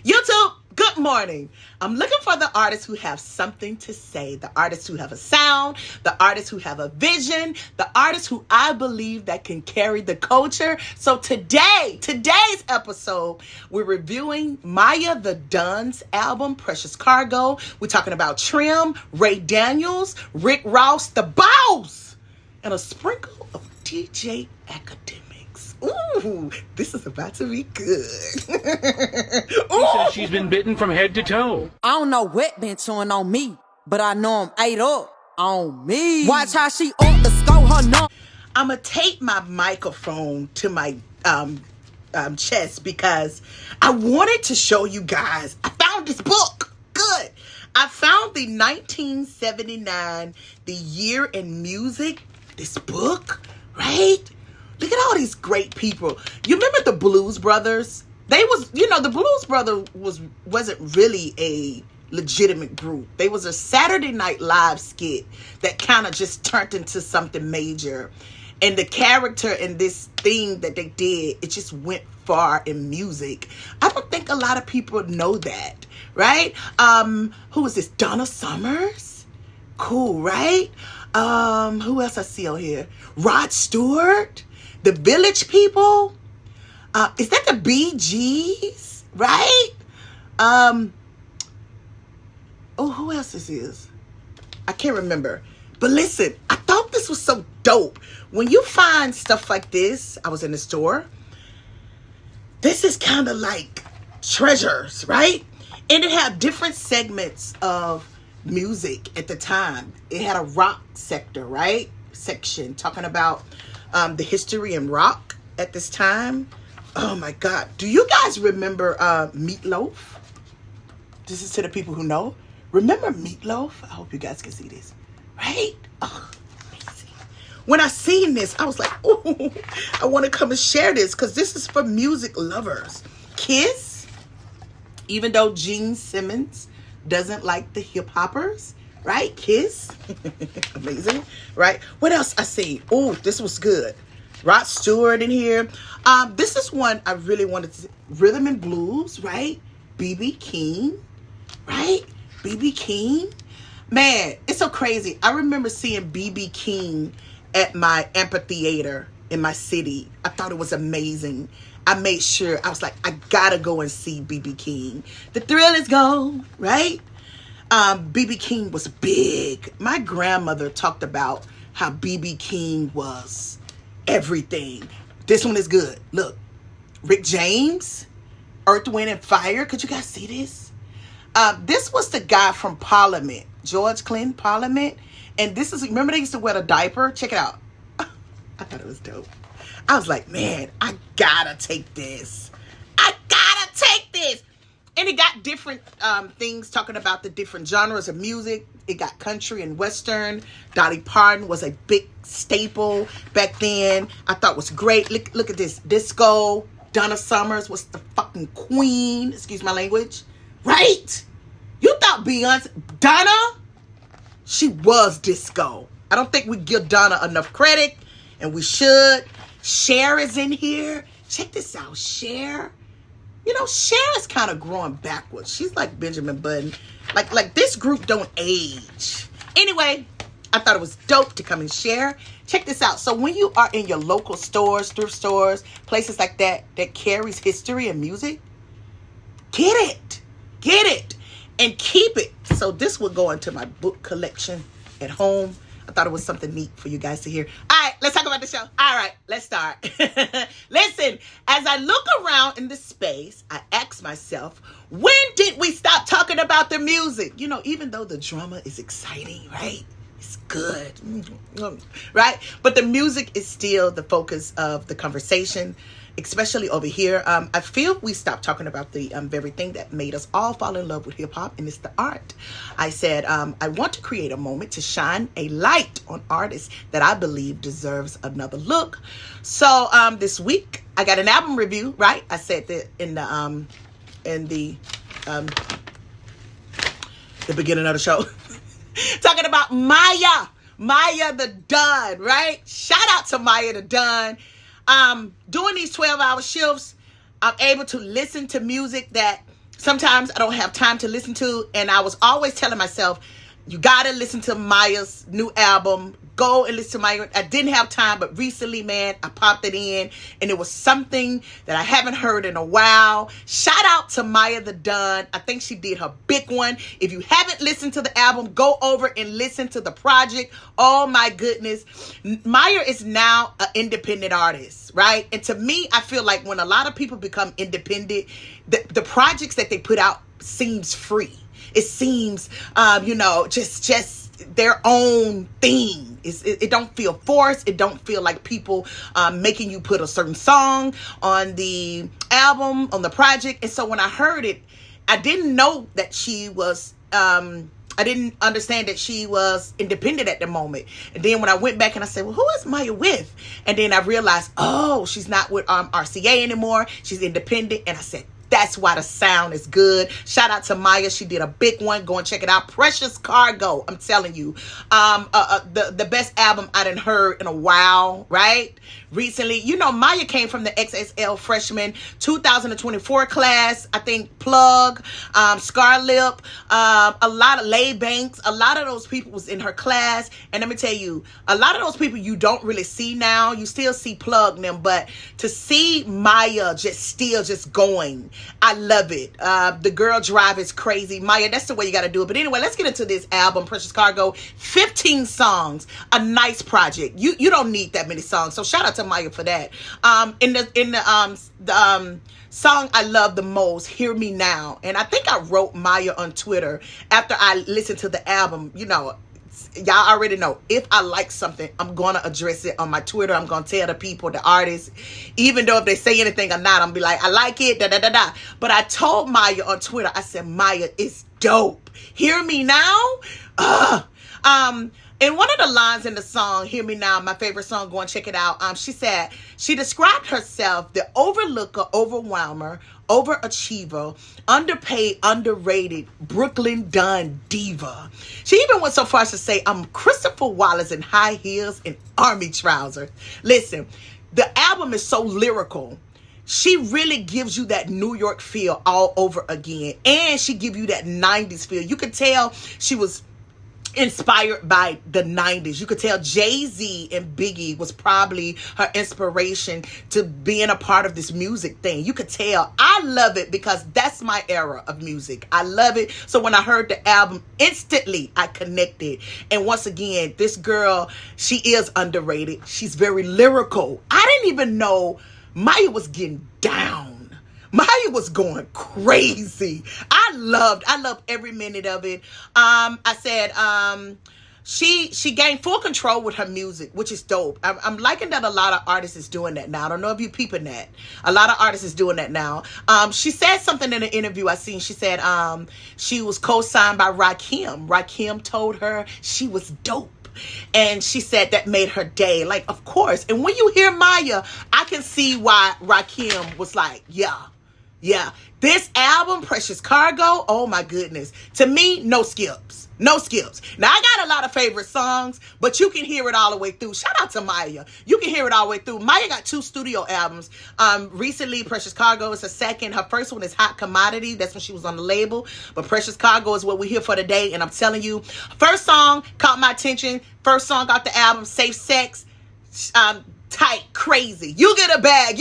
YouTube, good morning. I'm looking for the artists who have something to say, the artists who have a sound, the artists who have a vision, the artists who I believe that can carry the culture. So today's episode, we're reviewing Maiya the Dun's album, Precious Cargo. We're talking about Trim, Ray Daniels, Rick Ross, the Boss, and a sprinkle of DJ Academics. Ooh, this is about to be good. She says she's been bitten from head to toe. I don't know what been chewing on me, but I know I'm ate up on me. Watch how she up the score her number. I'm going to tape my microphone to my chest because I wanted to show you guys. I found this book. Good. I found the 1979, The Year in Music. This book, right? Look at all these great people. You remember the Blues Brothers? The Blues Brothers wasn't really a legitimate group. They was a Saturday Night Live skit that kind of just turned into something major. And the character and this thing that they did, it just went far in music. I don't think a lot of people know that, right? Who is this? Donna Summers? Cool, right? Who else I see on here? Rod Stewart? The Village People? Is that the Bee Gees? Right? Who else this is? I can't remember. But listen, I thought this was so dope. When you find stuff like this, I was in the store. This is kind of like treasures, right? And it had different segments of music at the time. It had a rock sector, right? Section talking about the history in rock at this time. Oh my God. Do you guys remember Meatloaf? This is to the people who know. Remember Meatloaf? I hope you guys can see this. Right? Oh, amazing. When I seen this, I was like, oh, I want to come and share this because this is for music lovers. Kiss, even though Gene Simmons doesn't like the hip hoppers, right? Kiss. Amazing. Right? What else I see? Oh, this was good. Rod Stewart in here. This is one I really wanted to see. Rhythm and Blues, right? B.B. King, right? B.B. King. Man, it's so crazy. I remember seeing B.B. King at my amphitheater in my city. I thought it was amazing. I made sure, I was like, I gotta go and see B.B. King. The thrill is gone, right? B.B. King was big. My grandmother talked about how B.B. King was everything. This one is good. Look, Rick James, Earth, Wind, and Fire. Could you guys see this? This was the guy from Parliament, George Clinton, Parliament. And this is, remember they used to wear a diaper? Check it out. I thought it was dope. I was like, man, I gotta take this. I gotta take this. And it got different things talking about the different genres of music. It got country and western. Dolly Parton was a big staple back then. I thought was great. Look at this. Disco. Donna Summers was the fucking queen. Excuse my language. Right? You thought Beyonce... Donna? She was disco. I don't think we give Donna enough credit. And we should. Cher is in here. Check this out. Cher. You know, Cher is kind of growing backwards. She's like Benjamin Button. Like this group don't age. Anyway, I thought it was dope to come and share. Check this out. So when you are in your local stores, thrift stores, places like that carries history and music, get it, and keep it. So this will go into my book collection at home. I thought it was something neat for you guys to hear. All right, let's talk about the show. All right, let's start. Listen, as I look around in this space, I ask myself, when did we stop talking about the music? You know, even though the drama is exciting, right? It's good, right? But the music is still the focus of the conversation, especially over here. I feel we stopped talking about the very thing that made us all fall in love with hip hop, and it's the art. I said, I want to create a moment to shine a light on artists that I believe deserves another look. So this week I got an album review, right? I said that in the beginning of the show, talking about Maiya the Dun, right? Shout out to Maiya the Dun. Doing these 12-hour shifts, I'm able to listen to music that sometimes I don't have time to listen to, and I was always telling myself, you gotta listen to Maiya's new album. Go and listen to Maiya. I didn't have time, but recently, man, I popped it in, and it was something that I haven't heard in a while. Shout out to Maiya the Dunn. I think she did her big one. If you haven't listened to the album, go over and listen to the project. Oh my goodness. Maiya is now an independent artist, right? And to me, I feel like when a lot of people become independent, the projects that they put out seems free. It seems, just their own thing. It don't feel forced. It don't feel like people making you put a certain song on the album, on the project. And so when I heard it, I didn't know that she was, I didn't understand that she was independent at the moment. And then when I went back and I said, well, who is Maiya with? And then I realized, oh, she's not with RCA anymore. She's independent. And I said, that's why the sound is good. Shout out to Maiya. She did a big one. Go and check it out. Precious Cargo. I'm telling you. The best album I done heard in a while, right? Recently. You know, Maiya came from the XXL freshman 2024 class. I think Plug, Scarlip, a lot of Lay Banks. A lot of those people was in her class. And let me tell you, a lot of those people you don't really see now. You still see Plug and them. But to see Maiya just going, I love it. The girl drive is crazy. Maiya, that's the way you got to do it. But anyway, let's get into this album, Precious Cargo. 15 songs, a nice project. You don't need that many songs. So shout out to Maiya for that. In the song I love the most, Hear Me Now. And I think I wrote Maiya on Twitter after I listened to the album. You know, y'all already know, if I like something, I'm going to address it on my Twitter. I'm going to tell the people, the artists, even though if they say anything or not, I'm going to be like, I like it, da-da-da-da. But I told Maiya on Twitter, I said, Maiya, it's dope. Hear Me Now? And one of the lines in the song, Hear Me Now, my favorite song, go and check it out. She said, she described herself, the overlooker, overwhelmer, overachiever, underpaid, underrated, Brooklyn Dunn diva. She even went so far as to say, I'm Christopher Wallace in high heels and army trousers. Listen, the album is so lyrical. She really gives you that New York feel all over again. And she give you that 90s feel. You could tell she was inspired by the 90s. You could tell Jay-Z and Biggie was probably her inspiration to being a part of this music thing. You could tell. I love it because that's my era of music. I love it. So when I heard the album, instantly I connected. And once again, this girl, she is underrated. She's very lyrical. I didn't even know Maiya was getting down. Maiya was going crazy. I loved every minute of it. I said, she gained full control with her music, which is dope. I'm liking that a lot of artists is doing that now. I don't know if you peeping that. A lot of artists is doing that now. She said something in an interview I seen. She said, she was co-signed by Rakim. Rakim told her she was dope. And she said that made her day. Like, of course. And when you hear Maiya, I can see why Rakim was like, yeah. This album, Precious Cargo, oh my goodness. To me, no skips. No skips. Now, I got a lot of favorite songs, but you can hear it all the way through. Shout out to Maiya. You can hear it all the way through. Maiya got 2 studio albums. Recently, Precious Cargo is her second. Her first one is Hot Commodity. That's when she was on the label. But Precious Cargo is what we're here for today. And I'm telling you, first song caught my attention. First song got the album, Safe Sex. Tight, crazy. You get a bag.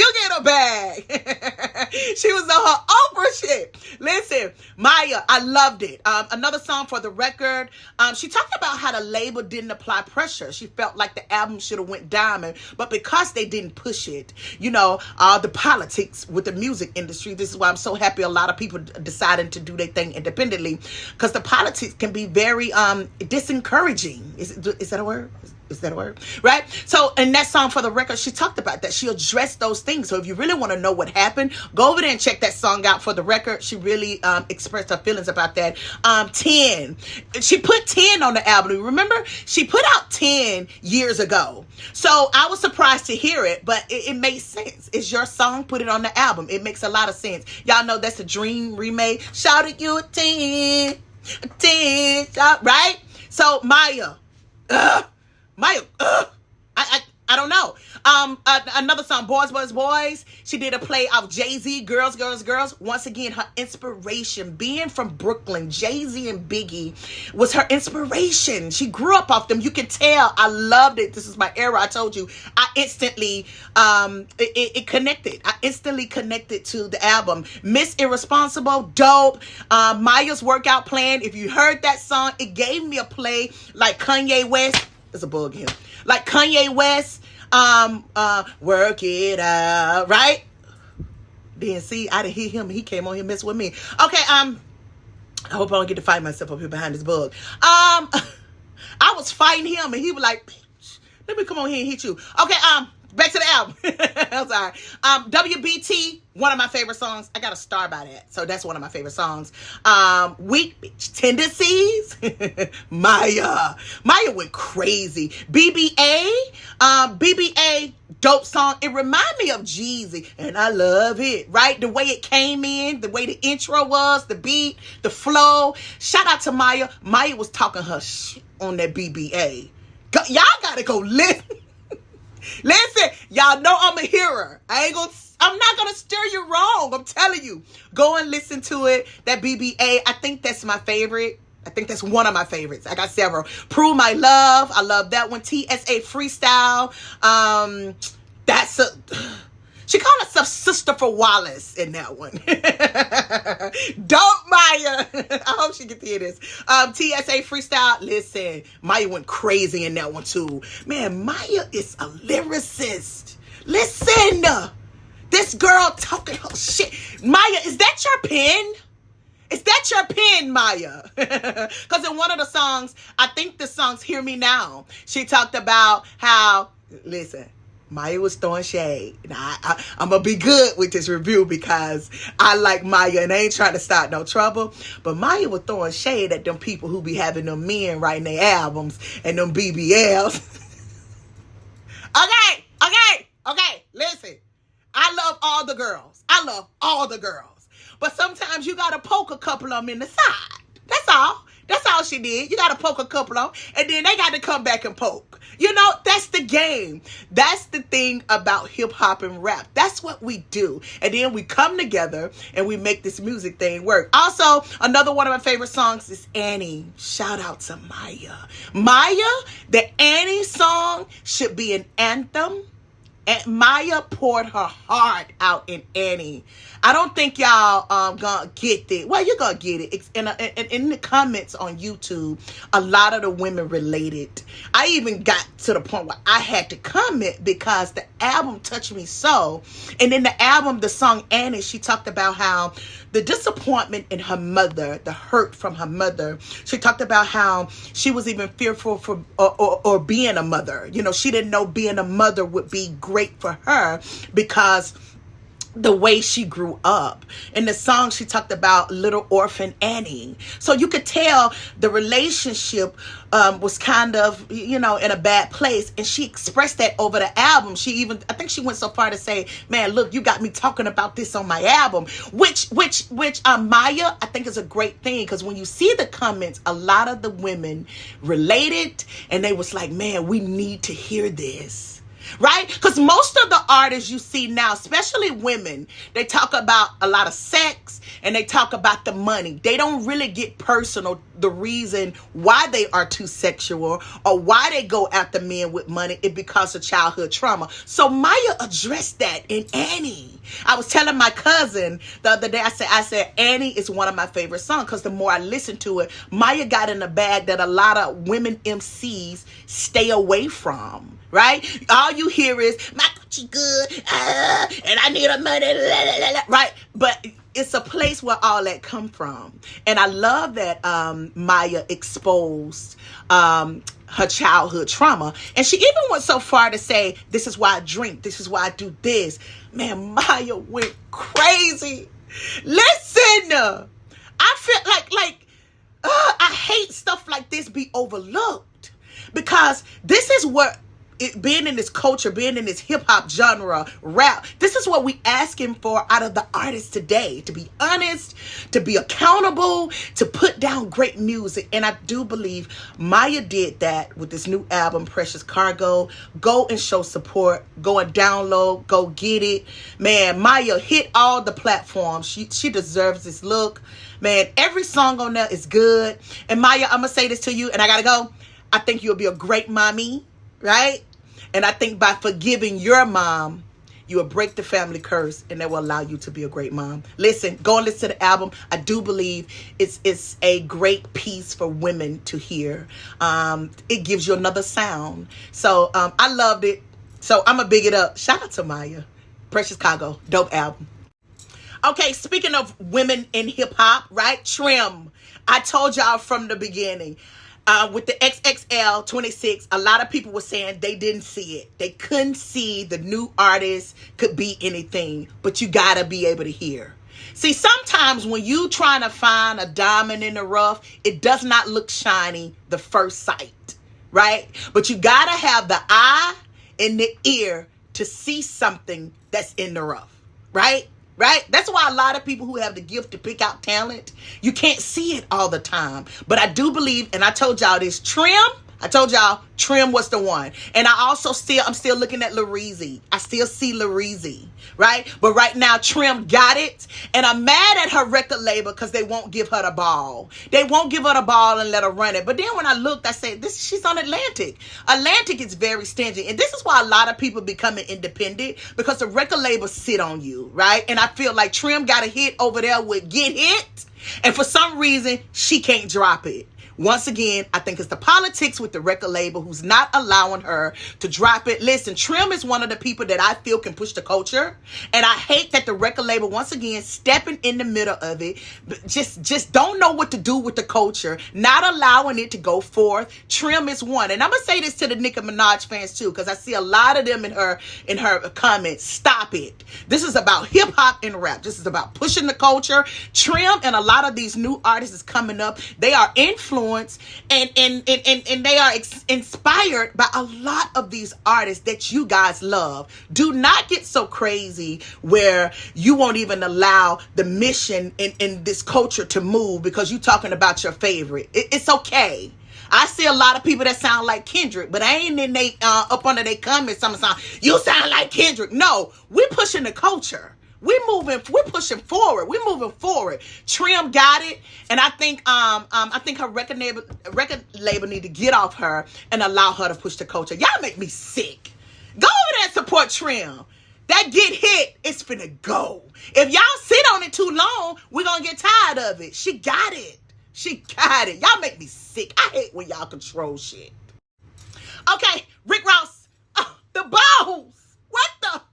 She was on her Oprah shit. Listen, Maiya, I loved it. Another song for the record. She talked about how the label didn't apply pressure. She felt like the album should have went diamond, but because they didn't push it, the politics with the music industry. This is why I'm so happy a lot of people deciding to do their thing independently, because the politics can be very disencouraging. Is that a word? Is that a word? Right? So in that song for the record, she talked about that. She addressed those things. So if you really want to know what happened, go over there and check that song out for the record. She really expressed her feelings about that. 10. She put 10 on the album. Remember? She put out 10 years ago. So I was surprised to hear it, but it made sense. It's your song. Put it on the album. It makes a lot of sense. Y'all know that's a Dream remake. Shout at you a 10. A 10. Shout, right? So Maiya. Maiya, I don't know. Another song, Boys, Boys, Boys. She did a play of Jay-Z, Girls, Girls, Girls. Once again, her inspiration, being from Brooklyn, Jay-Z and Biggie was her inspiration. She grew up off them. You can tell. I loved it. This is my era. I told you. I instantly, it connected. I instantly connected to the album. Miss Irresponsible, dope. Maiya's Workout Plan. If you heard that song, it gave me a play like Kanye West. There's a bug here. Like Kanye West, work it out, right? Then see, I didn't hear him. He came on here messing with me. Okay, I hope I don't get to fight myself up here behind this bug. I was fighting him, and he was like, "Bitch, let me come on here and hit you." Okay, back to the album. I'm sorry. WBT, one of my favorite songs. I got a star by that. So that's one of my favorite songs. Weak Bitch Tendencies. Maiya. Maiya went crazy. BBA. BBA, dope song. It reminded me of Jeezy. And I love it. Right? The way it came in. The way the intro was. The beat. The flow. Shout out to Maiya. Maiya was talking her shit on that BBA. Y'all gotta go listen. Listen, y'all know I'm a hearer. I'm not gonna steer you wrong. I'm telling you. Go and listen to it. That BBA, I think that's my favorite. I think that's one of my favorites. I got several. Prove My Love. I love that one. TSA Freestyle. She called herself Sister for Wallace in that one. Don't Maiya. I hope she can hear this. TSA Freestyle. Listen, Maiya went crazy in that one too. Man, Maiya is a lyricist. Listen. This girl talking her shit. Maiya, is that your pen? Is that your pen, Maiya? Because in one of the songs, I think the song's Hear Me Now, she talked about how, listen, Maiya was throwing shade. Now, I'm going to be good with this review because I like Maiya and I ain't trying to start no trouble. But Maiya was throwing shade at them people who be having them men writing their albums and them BBLs. Okay. Listen. I love all the girls. But sometimes you got to poke a couple of them in the side. That's all. That's all she did. You got to poke a couple of them, and then they got to come back and poke. You know, that's the game. That's the thing about hip-hop and rap. That's what we do. And then we come together, and we make this music thing work. Also, another one of my favorite songs is Annie. Shout out to Maiya. Maiya, the Annie song should be an anthem. And Maiya poured her heart out in Annie. I don't think y'all gonna get it. Well, you're gonna get it. It's in the comments on YouTube, a lot of the women related. I even got to the point where I had to comment because the album touched me so. And in the album, the song Annie, she talked about how the disappointment in her mother, the hurt from her mother. She talked about how she was even fearful for or being a mother. You know, she didn't know being a mother would be great for her because the way she grew up. In the song, she talked about little orphan Annie. So you could tell the relationship was kind of, you know, in a bad place. And she expressed that over the album. I think she went so far to say, man, look, you got me talking about this on my album. Which Maiya, I think is a great thing. Because when you see the comments, a lot of the women related. And they was like, man, we need to hear this. Right? Because most of the artists you see now, especially women, they talk about a lot of sex and they talk about the money. They don't really get personal, the reason why they are too sexual or why they go after men with money is because of childhood trauma. So Maiya addressed that in Annie. I was telling my cousin the other day, I said Annie is one of my favorite songs because the more I listen to it, Maiya got in a bag that a lot of women MCs stay away from. Right? All you hear is, my Gucci good, and I need a money, right? But it's a place where all that come from. And I love that Maiya exposed her childhood trauma. And she even went so far to say, this is why I drink, this is why I do this. Man, Maiya went crazy. Listen, I feel like I hate stuff like this be overlooked. Because this is what being in this culture, being in this hip hop genre, rap, this is what we asking for out of the artists today. To be honest, to be accountable, to put down great music. And I do believe Maiya did that with this new album, Precious Cargo. Go and show support. Go and download. Go get it. Man, Maiya hit all the platforms. She deserves this look. Man, every song on there is good. And Maiya, I'm going to say this to you, and I got to go. I think you'll be a great mommy, right? And I think by forgiving your mom, you will break the family curse, and that will allow you to be a great mom. Listen, go and listen to the album. I do believe it's a great piece for women to hear. It gives you another sound. So I loved it. So I'm going to big it up. Shout out to Maiya. Precious Cargo. Dope album. Okay, speaking of women in hip hop, right? Trim. I told y'all from the beginning. With the XXL 26, a lot of people were saying they didn't see it. They couldn't see the new artist could be anything, but you gotta be able to hear. See, sometimes when you trying to find a diamond in the rough, it does not look shiny the first sight, right? But you gotta have the eye and the ear to see something that's in the rough, right? Right? That's why a lot of people who have the gift to pick out talent, you can't see it all the time. But I do believe, and I told y'all this, Trim was the one. And I'm still looking at Lareezy. I still see Lareezy, right? But right now, Trim got it. And I'm mad at her record label because they won't give her the ball. They won't give her the ball and let her run it. But then when I looked, I said, she's on Atlantic. Atlantic is very stingy. And this is why a lot of people becoming independent, because the record label sit on you, right? And I feel like Trim got a hit over there with Get Hit. And for some reason, she can't drop it. Once again, I think it's the politics with the record label who's not allowing her to drop it. Listen, Trim is one of the people that I feel can push the culture. And I hate that the record label, once again, stepping in the middle of it, just don't know what to do with the culture, not allowing it to go forth. Trim is one. And I'm going to say this to the Nicki Minaj fans too, because I see a lot of them in her comments. Stop it. This is about hip hop and rap. This is about pushing the culture. Trim and a lot of these new artists is coming up. They are influenced and they are inspired by a lot of these artists that you guys love. Do not get so crazy where you won't even allow the mission in this culture to move because you're talking about your favorite. It's okay. I see a lot of people that sound like Kendrick, but I ain't in they up under their comments. Some sound, you sound like Kendrick. No, we're pushing the culture. We're pushing forward. We're moving forward. Trim got it, and I think her record label need to get off her and allow her to push the culture. Y'all make me sick. Go over there and support Trim. That Get Hit, it's finna go. If y'all sit on it too long, we're gonna get tired of it. She got it. She got it. Y'all make me sick. I hate when y'all control shit. Okay, Rick Ross. Oh, the balls. What the?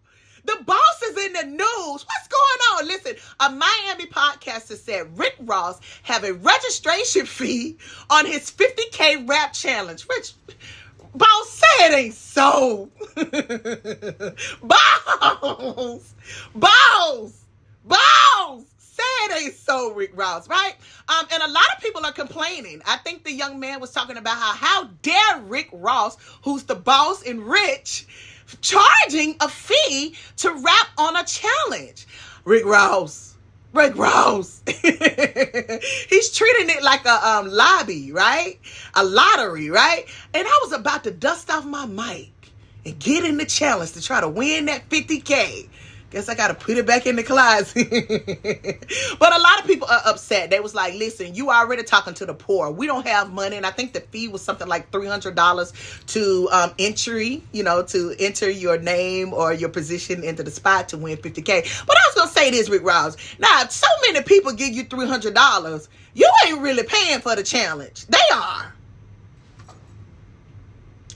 The boss is in the news. What's going on? Listen, a Miami podcaster said Rick Ross have a registration fee on his 50K rap challenge. Which, boss, say it ain't so. Boss, say it ain't so, Rick Ross, right? And a lot of people are complaining. I think the young man was talking about how dare Rick Ross, who's the boss and rich, charging a fee to rap on a challenge. Rick Ross. He's treating it like a lobby, right? A lottery, right? And I was about to dust off my mic and get in the challenge to try to win that 50K. Guess I got to put it back in the closet. But a lot of people are upset. They was like, listen, you already talking to the poor. We don't have money. And I think the fee was something like $300 to to enter your name or your position into the spot to win 50K. But I was going to say this, Rick Ross. Now, if so many people give you $300, you ain't really paying for the challenge. They are.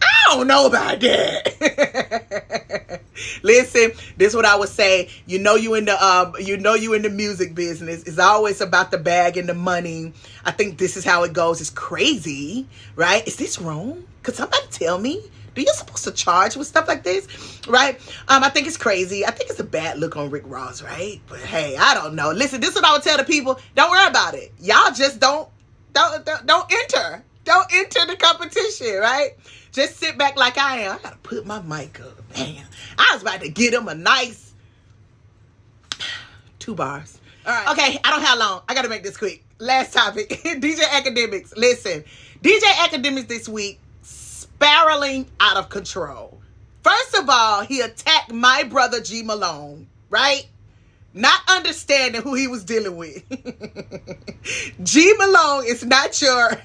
I don't know about that. Listen, this is what I would say. You know you in the music business. It's always about the bag and the money. I think this is how it goes. It's crazy, right? Is this wrong? Could somebody tell me? Do you supposed to charge with stuff like this, right? I think it's crazy. I think it's a bad look on Rick Ross, right? But hey, I don't know. Listen, this is what I would tell the people. Don't worry about it. Y'all just don't enter. Don't enter the competition, right? Just sit back like I am. I gotta put my mic up. Man, I was about to get him a nice 2 bars. All right. Okay, I don't have long. I gotta make this quick. Last topic. DJ Academics. Listen, DJ Academics this week spiraling out of control. First of all, he attacked my brother G Malone, right? Not understanding who he was dealing with. G Malone is not your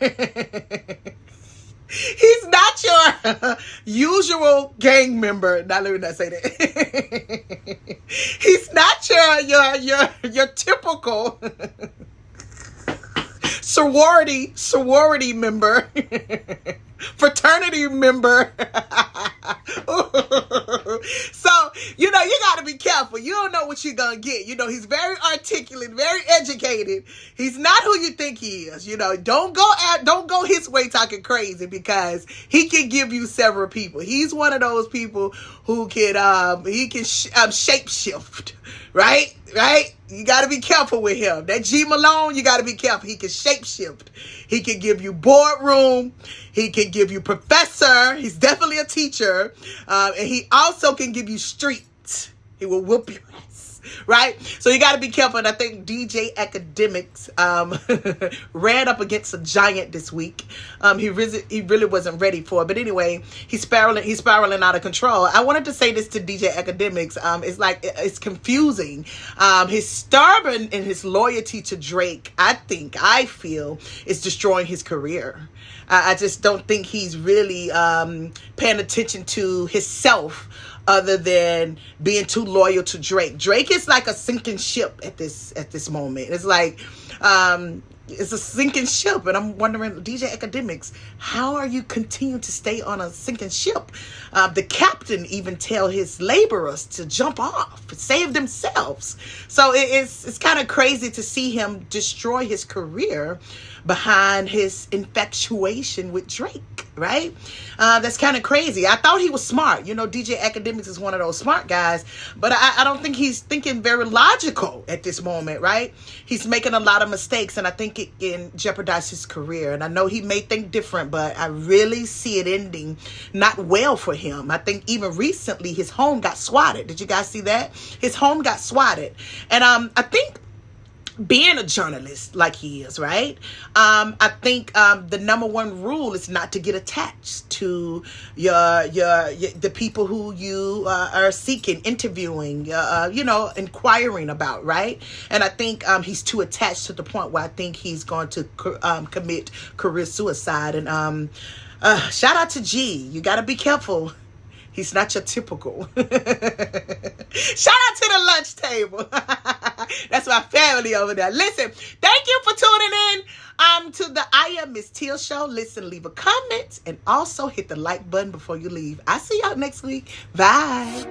he's not your usual gang member. Now let me not say that. He's not your typical sorority member, fraternity member. So, you got to be careful. You don't know what you're going to get. He's very articulate, very educated. He's not who you think he is. Don't go his way talking crazy, because he can give you several people. He's one of those people who can shapeshift, right? You got to be careful with him. That G Malone, you got to be careful. He can shapeshift. He can give you boardroom. He can give you professor. He's definitely a teacher. And he also can give you street. He will whoop your ass, right? So you got to be careful. And I think DJ Academics ran up against a giant this week. He really wasn't ready for it. But anyway, he's spiraling out of control. I wanted to say this to DJ Academics. It's confusing. His stubborn and his loyalty to Drake, I feel, is destroying his career. I just don't think he's really paying attention to himself, other than being too loyal to Drake. Drake is like a sinking ship at this moment. It's like it's a sinking ship, and I'm wondering, DJ Academics, how are you continuing to stay on a sinking ship? The captain even tell his laborers to jump off, save themselves. So it's kind of crazy to see him destroy his career behind his infatuation with Drake, right? That's kind of crazy. I thought he was smart. DJ Academics is one of those smart guys, but I don't think he's thinking very logical at this moment, right? He's making a lot of mistakes, and I think it can jeopardize his career. And I know he may think different, but I really see it ending not well for him. I think even recently his home got swatted. Did you guys see that? His home got swatted. And I think being a journalist like he is, right? I think the number one rule is not to get attached to the people who you are seeking, interviewing, inquiring about, right? And I think he's too attached to the point where I think he's going to commit career suicide. And shout out to G. You got to be careful. He's not your typical. Shout out to the lunch table. That's my family over there. Listen, thank you for tuning in to the I Am Miss Teal Show. Listen, leave a comment, and also hit the like button before you leave. I'll see y'all next week. Bye.